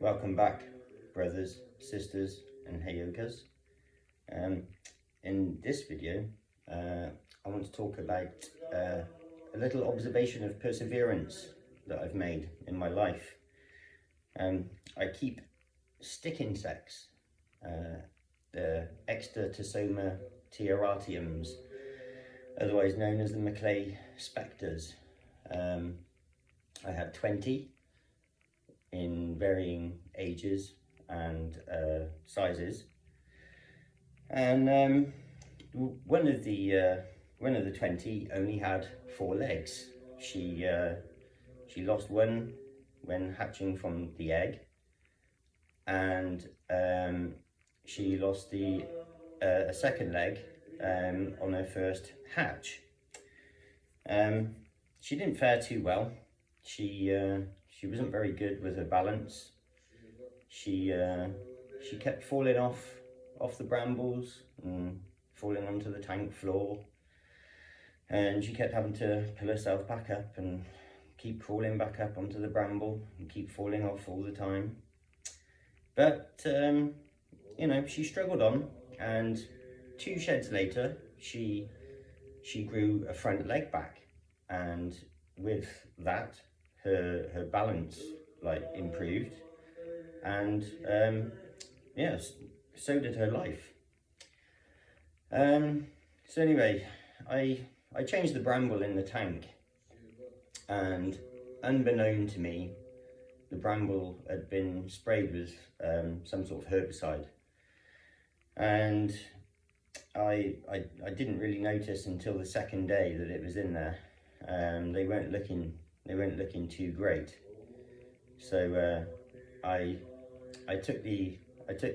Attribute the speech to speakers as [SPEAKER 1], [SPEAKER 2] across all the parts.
[SPEAKER 1] Welcome back, brothers, sisters and heyokas. In this video I want to talk about a little observation of perseverance that I've made in my life. I keep stick insects, the Extatosoma Tiaratiums, otherwise known as the Mcleay Spectres. I had 20 in varying ages and sizes, and one of the 20 only had 4 legs. She lost one when hatching from the egg, and she lost a second leg on her first hatch. She didn't fare too well. She wasn't very good with her balance. She kept falling off the brambles and falling onto the tank floor, and she kept having to pull herself back up and keep crawling back up onto the bramble and keep falling off all the time. But you know, she struggled on, and 2 sheds later she grew a front leg back, and with that her balance improved, and yes, so did her life. So anyway, I changed the bramble in the tank, and unbeknown to me, the bramble had been sprayed with some sort of herbicide, and I didn't really notice until the second day that it was in there. They weren't looking too great, so I took the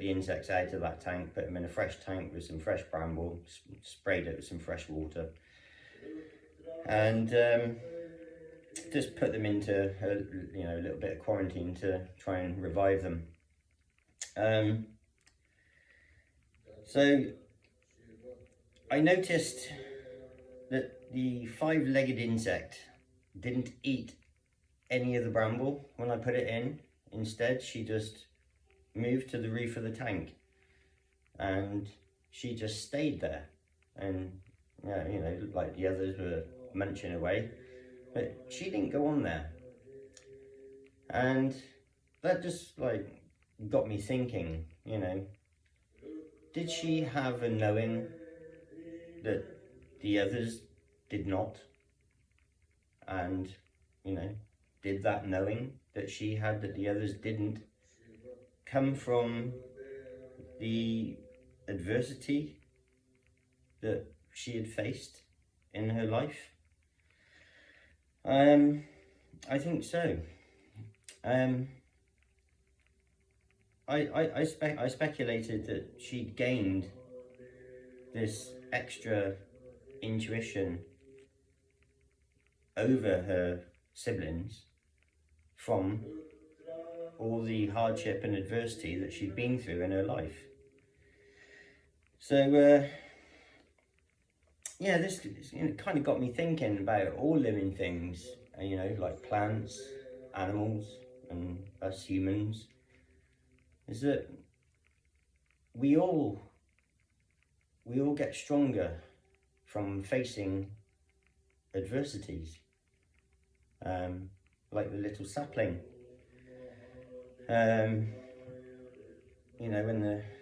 [SPEAKER 1] insects out of that tank, put them in a fresh tank with some fresh bramble, sprayed it with some fresh water, and just put them into a little bit of quarantine to try and revive them. So I noticed that the 5-legged insect didn't eat any of the bramble when I put it in. Instead, she just moved to the roof of the tank, and she just stayed there, and like the others were munching away, but she didn't go on there. And that just got me thinking, did she have a knowing that the others did not? And did that knowing that she had that the others didn't come from the adversity that she had faced in her life? I think so. I speculated that she'd gained this extra intuition over her siblings from all the hardship and adversity that she'd been through in her life. So yeah, this kind of got me thinking about all living things, like plants, animals, and us humans, is that we all get stronger from facing adversities, like the little sapling. When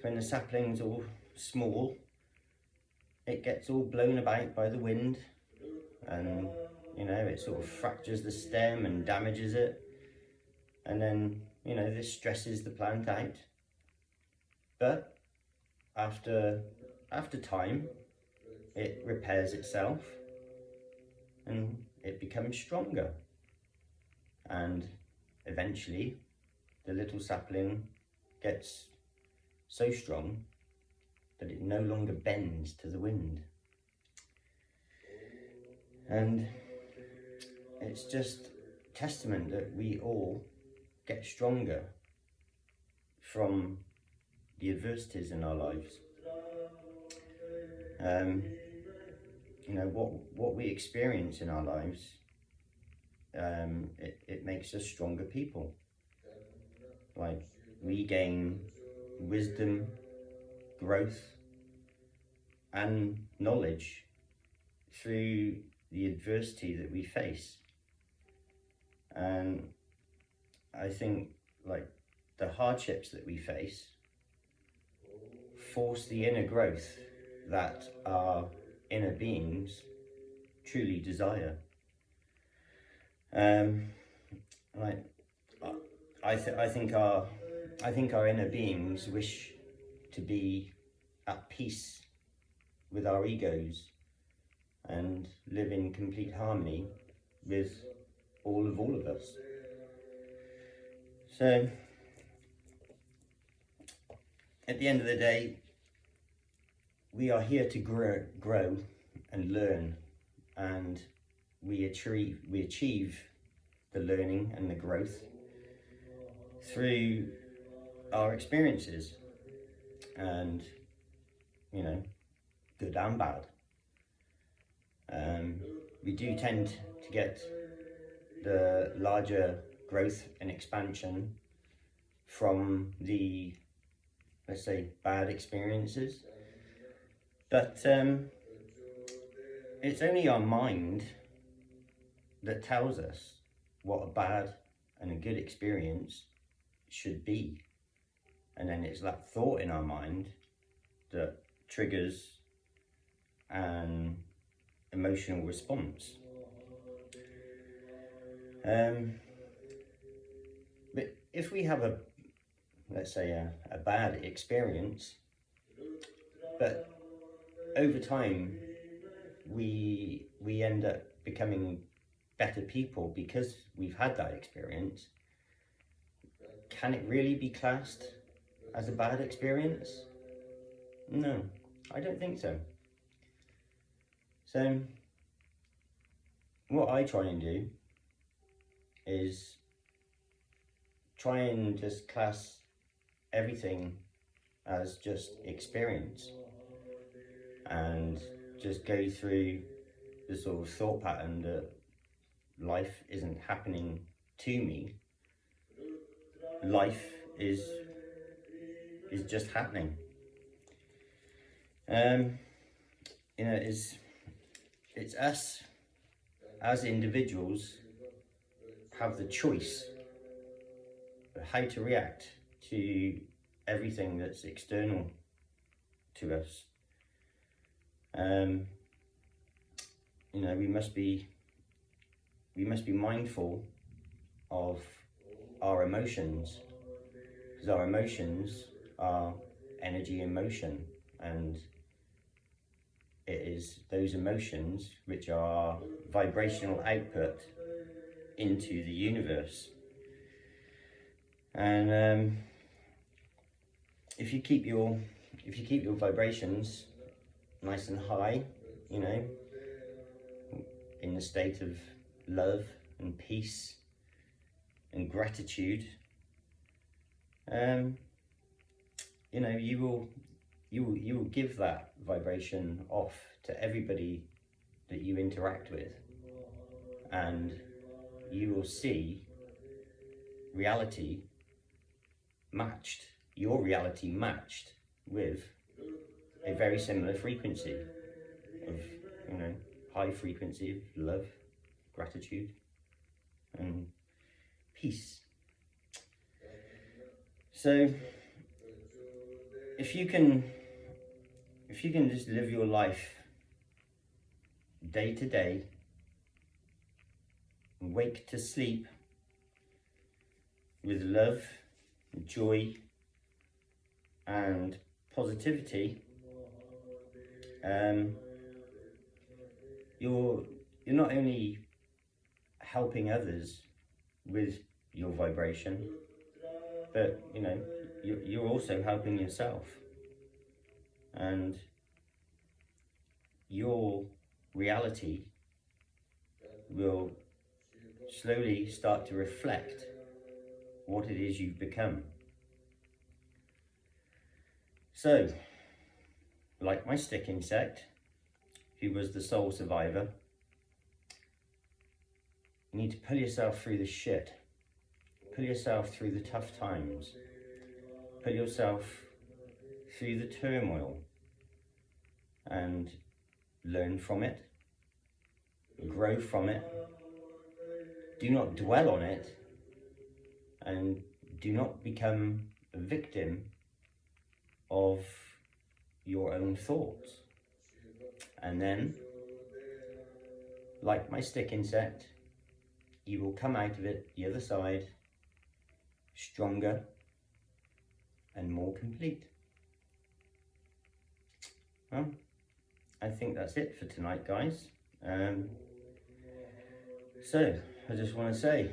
[SPEAKER 1] the sapling's all small, it gets all blown about by the wind, and it sort of fractures the stem and damages it, and then this stresses the plant out. But after time, it repairs itself and it becomes stronger, and eventually the little sapling gets so strong that it no longer bends to the wind. And it's just testament that we all get stronger from the adversities in our lives. What we experience in our lives, it makes us stronger people. Like we gain wisdom, growth, and knowledge through the adversity that we face. And I think, like, the hardships that we face force the inner growth that our inner beings truly desire. Like, I think our inner beings wish to be at peace with our egos and live in complete harmony with all of us. So, at the end of the day, we are here to grow and learn, and we achieve the learning and the growth through our experiences, and good and bad. We do tend to get the larger growth and expansion from the, let's say, bad experiences, but it's only our mind that tells us what a bad and a good experience should be, and then it's that thought in our mind that triggers an emotional response. But if we have let's say a bad experience, but over time we end up becoming better people because we've had that experience, can it really be classed as a bad experience? No, I don't think so. So what I try and do is try and just class everything as just experience, and just go through the sort of thought pattern that life isn't happening to me. Life is just happening. It's us as individuals have the choice of how to react to everything that's external to us. We must be mindful of our emotions, because our emotions are energy in motion, and it is those emotions which are vibrational output into the universe. And if you keep your vibrations nice and high, in the state of love and peace and gratitude, you will give that vibration off to everybody that you interact with, and you will see your reality matched with a very similar frequency of, high frequency of love, gratitude, and peace. So if you can just live your life day to day, wake to sleep with love, joy, and positivity, you're not only helping others with your vibration, but you're also helping yourself, and your reality will slowly start to reflect what it is you've become. So, like my stick insect, who was the sole survivor, you need to pull yourself through the shit, pull yourself through the tough times, put yourself through the turmoil and learn from it, grow from it. Do not dwell on it, and do not become a victim of your own thoughts. And then, like my stick insect, you will come out of it the other side stronger and more complete. Well, I think that's it for tonight, guys. So I just want to say,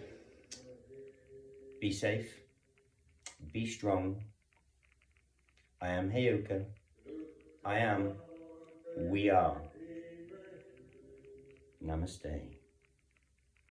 [SPEAKER 1] be safe, be strong. I am Heyoka. I am, we are. Namaste.